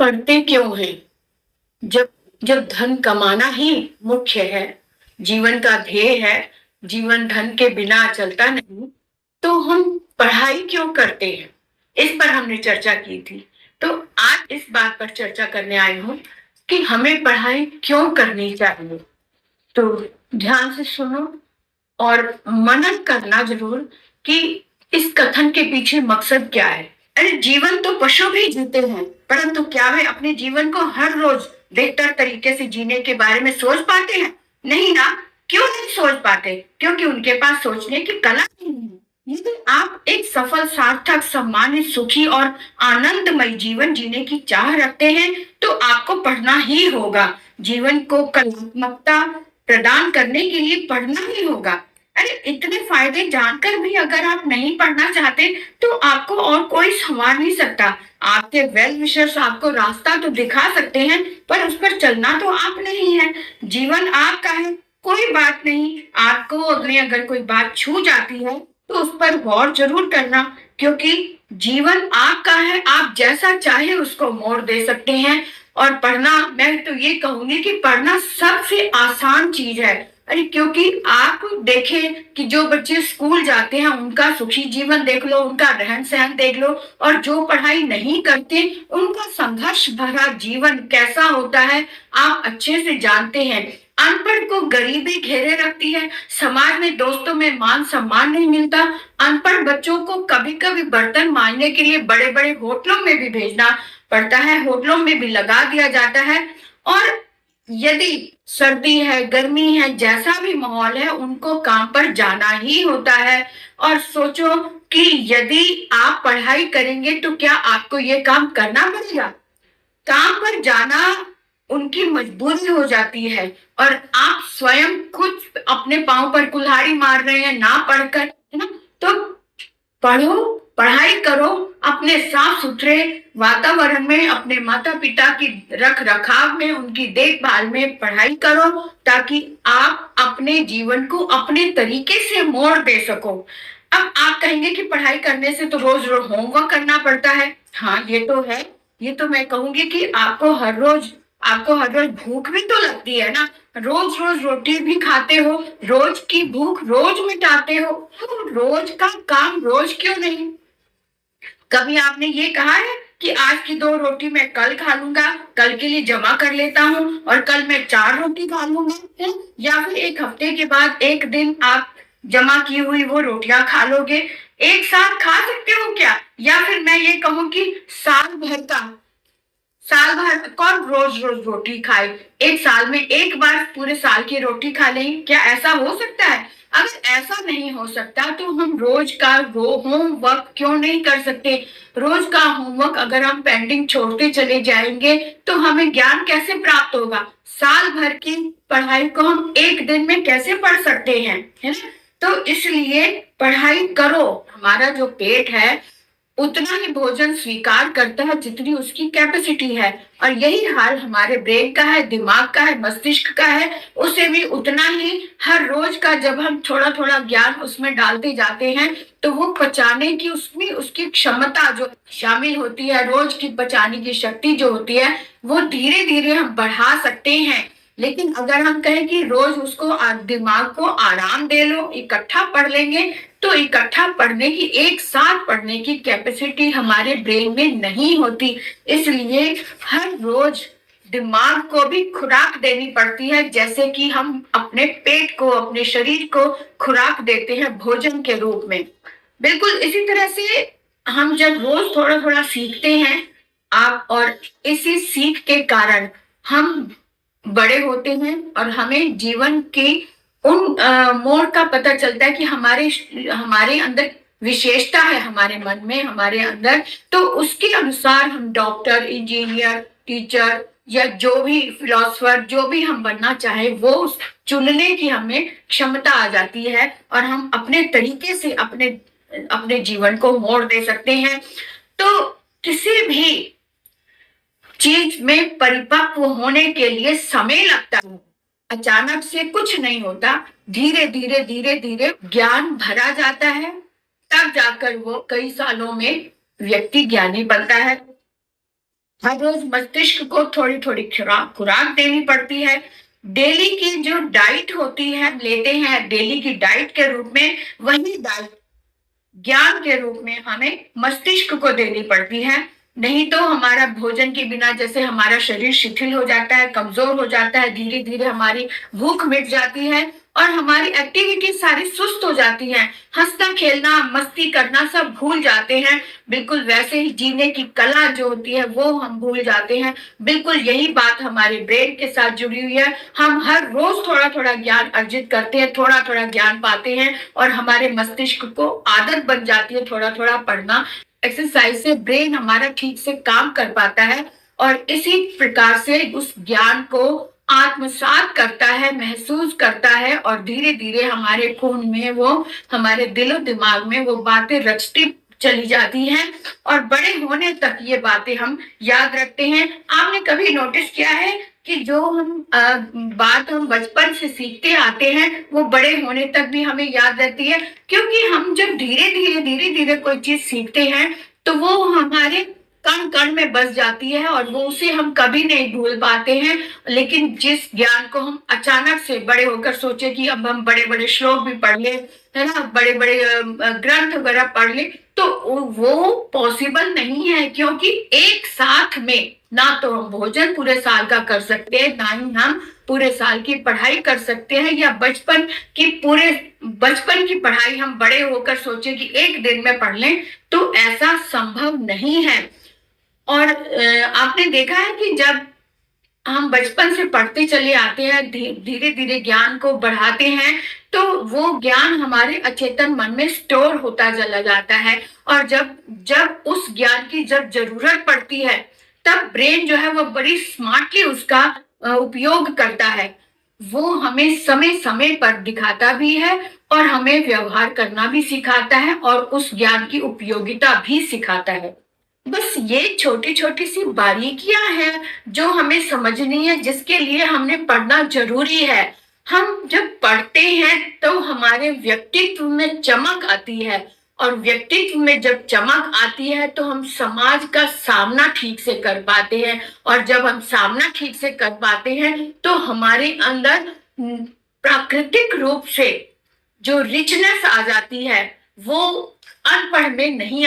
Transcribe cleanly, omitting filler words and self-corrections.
पढ़ते क्यों हैं? जब जब धन कमाना ही मुख्य है, जीवन का ध्येय है, जीवन धन के बिना चलता नहीं, तो हम पढ़ाई क्यों करते हैं? इस पर हमने चर्चा की थी। तो आज इस बात पर चर्चा करने आई हूँ कि हमें पढ़ाई क्यों करनी चाहिए। तो ध्यान से सुनो और मनन करना जरूर कि इस कथन के पीछे मकसद क्या है। अरे जीवन तो पशु भी जीते हैं, परंतु क्या वे अपने जीवन को हर रोज बेहतर तरीके से जीने के बारे में सोच पाते हैं? नहीं ना। क्यों नहीं सोच पाते? क्योंकि उनके पास सोचने की कला नहीं है। यदि आप एक सफल, सार्थक, सम्मानित, सुखी और आनंदमय जीवन जीने की चाह रखते हैं तो आपको पढ़ना ही होगा। जीवन को कलात्मकता प्रदान करने के लिए पढ़ना ही होगा। अरे इतने फायदे जानकर भी अगर आप नहीं पढ़ना चाहते तो आपको और कोई संवार नहीं सकता। आपके वेल विशर्स आपको रास्ता तो दिखा सकते हैं, पर उस पर चलना तो आपने ही है। जीवन आपका है, कोई बात नहीं। आपको अगर कोई बात छू जाती है तो उस पर गौर जरूर करना, क्योंकि जीवन आपका है। आप जैसा चाहे उसको मोड़ दे सकते हैं। और पढ़ना, मैं तो ये कहूंगी कि पढ़ना सबसे आसान चीज है। अरे क्योंकि आप देखें कि जो बच्चे स्कूल जाते हैं उनका सुखी जीवन देख लो, उनका रहन सहन देख लो, और जो पढ़ाई नहीं करते उनका संघर्ष भरा जीवन कैसा होता है आप अच्छे से जानते हैं। अनपढ़ को गरीबी घेरे रखती है, समाज में दोस्तों में मान सम्मान नहीं मिलता। अनपढ़ बच्चों को कभी कभी बर्तन मांजने के लिए बड़े बड़े होटलों में भी भेजना पड़ता है, होटलों में भी लगा दिया जाता है। और यदि सर्दी है, गर्मी है, जैसा भी माहौल है, उनको काम पर जाना ही होता है। और सोचो कि यदि आप पढ़ाई करेंगे तो क्या आपको ये काम करना पड़ेगा? काम पर जाना उनकी मजबूरी हो जाती है, और आप स्वयं खुद अपने पांव पर कुल्हाड़ी मार रहे हैं ना पढ़कर, है ना। तो पढ़ो, पढ़ाई करो, अपने साफ सुथरे वातावरण में, अपने माता पिता की रख रखाव में, उनकी देखभाल में पढ़ाई करो, ताकि आप अपने जीवन को अपने तरीके से मोड़ दे सको। अब आप कहेंगे कि पढ़ाई करने से तो रोज रोज होमवर्क करना पड़ता है। हाँ, ये तो है। ये तो मैं कहूंगी कि आपको हर रोज भूख भी तो लगती है ना। रोज रोज रोटी भी खाते हो, रोज की भूख रोज मिटाते हो, तो रोज का काम रोज क्यों नहीं? कभी आपने ये कहा है कि आज की 2 रोटी मैं कल खा लूंगा, कल के लिए जमा कर लेता हूँ, और कल मैं 4 रोटी खा लूंगा, है? या फिर एक हफ्ते के बाद एक दिन आप जमा की हुई वो रोटियां खा लोगे? एक साथ खा सकते हो क्या? या फिर मैं ये कहूँ कि साल भर कौन रोज रोज रोटी खाए? एक साल में एक बार पूरे साल की रोटी खा लें, क्या ऐसा हो सकता है? अगर ऐसा नहीं हो सकता तो हम रोज का होमवर्क क्यों नहीं कर सकते? रोज का होमवर्क अगर हम पेंडिंग छोड़ते चले जाएंगे तो हमें ज्ञान कैसे प्राप्त होगा? साल भर की पढ़ाई को हम एक दिन में कैसे पढ़ सकते हैं, है ना? तो इसलिए पढ़ाई करो। हमारा जो पेट है उतना ही भोजन स्वीकार करता है जितनी उसकी कैपेसिटी है, और यही हाल हमारे ब्रेन का है, दिमाग का है, मस्तिष्क का है। उसे भी उतना ही हर रोज का जब हम थोड़ा थोड़ा ज्ञान उसमें डालते जाते हैं तो वो पचाने की उसमें उसकी क्षमता जो शामिल होती है, रोज की पचाने की शक्ति जो होती है, वो धीरे धीरे हम बढ़ा सकते हैं। लेकिन अगर हम कहें कि रोज उसको दिमाग को आराम दे लो, इकट्ठा पढ़ लेंगे, तो इकट्ठा पढ़ने की, एक साथ पढ़ने की कैपेसिटी हमारे ब्रेन में नहीं होती। इसलिए हर रोज दिमाग को भी खुराक देनी पड़ती है, जैसे कि हम अपने पेट को, अपने शरीर को खुराक देते हैं भोजन के रूप में। बिल्कुल इसी तरह से हम जब रोज थोड़ा थोड़ा सीखते हैं आप, और इसी सीख के कारण हम बड़े होते हैं और हमें जीवन के उन मोड़ का पता चलता है कि हमारे अंदर विशेषता है, हमारे मन में, हमारे अंदर। तो उसके अनुसार हम डॉक्टर, इंजीनियर, टीचर या जो भी फिलोसफर, जो भी हम बनना चाहे, वो चुनने की हमें क्षमता आ जाती है, और हम अपने तरीके से अपने जीवन को मोड़ दे सकते हैं। तो किसी भी चीज में परिपक्व होने के लिए समय लगता है। अचानक से कुछ नहीं होता, धीरे धीरे धीरे धीरे ज्ञान भरा जाता है, तब जाकर वो कई सालों में व्यक्ति ज्ञानी बनता है। हर रोज मस्तिष्क को थोड़ी थोड़ी खुराक खुराक देनी पड़ती है। डेली की जो डाइट होती है लेते हैं डेली की डाइट के रूप में, वही डाइट ज्ञान के रूप में हमें मस्तिष्क को देनी पड़ती है। नहीं तो हमारा भोजन के बिना जैसे हमारा शरीर शिथिल हो जाता है, कमजोर हो जाता है, धीरे धीरे हमारी भूख मिट जाती है और हमारी एक्टिविटी सारी सुस्त हो जाती हैं। हंसना खेलना मस्ती करना सब भूल जाते हैं। बिल्कुल वैसे ही जीने की कला जो होती है वो हम भूल जाते हैं। बिल्कुल यही बात हमारे ब्रेन के साथ जुड़ी हुई है। हम हर रोज थोड़ा थोड़ा ज्ञान अर्जित करते हैं, थोड़ा थोड़ा ज्ञान पाते हैं और हमारे मस्तिष्क को आदत बन जाती है थोड़ा थोड़ा पढ़ना। एक्सरसाइज से ब्रेन हमारा ठीक से काम कर पाता है और इसी प्रकार से उस ज्ञान को आत्मसात करता है, महसूस करता है और धीरे धीरे हमारे खून में वो, हमारे दिलो दिमाग में वो बातें रचती चली जाती हैं और बड़े होने तक ये बातें हम याद रखते हैं। आपने कभी नोटिस किया है कि जो बात हम बचपन से सीखते आते हैं वो बड़े होने तक भी हमें याद रहती है, क्योंकि हम जब धीरे धीरे कोई चीज सीखते हैं तो वो हमारे कण कण में बस जाती है और वो उसे हम कभी नहीं भूल पाते हैं। लेकिन जिस ज्ञान को हम अचानक से बड़े होकर सोचे कि अब हम बड़े बड़े श्लोक भी पढ़ ले, है ना, बड़े बड़े ग्रंथ वगैरह पढ़ ले, तो वो पॉसिबल नहीं है, क्योंकि एक साथ में ना तो हम भोजन पूरे साल का कर सकते हैं, ना ही हम पूरे साल की पढ़ाई कर सकते हैं, या बचपन की पढ़ाई हम बड़े होकर सोचे कि एक दिन में पढ़ लें, तो ऐसा संभव नहीं है। और आपने देखा है कि जब हम बचपन से पढ़ते चले आते हैं, धीरे धीरे ज्ञान को बढ़ाते हैं, तो वो ज्ञान हमारे अचेतन मन में स्टोर होता चला जाता है और जब जब उस ज्ञान की जब जरूरत पड़ती है तब ब्रेन जो है वो बड़ी स्मार्टली उसका उपयोग करता है। वो हमें समय समय पर दिखाता भी है और हमें व्यवहार करना भी सिखाता है और उस ज्ञान की उपयोगिता भी सिखाता है। बस ये छोटी छोटी सी बारीकियां हैं जो हमें समझनी है, जिसके लिए हमने पढ़ना जरूरी है। हम जब पढ़ते हैं तो हमारे व्यक्तित्व में चमक आती है और व्यक्तित्व में जब चमक आती है तो हम समाज का सामना ठीक से कर पाते हैं और जब हम सामना ठीक से कर पाते हैं तो हमारे अंदर प्राकृतिक रूप से जो रिचनेस आ जाती है वो अनपढ़ में नहीं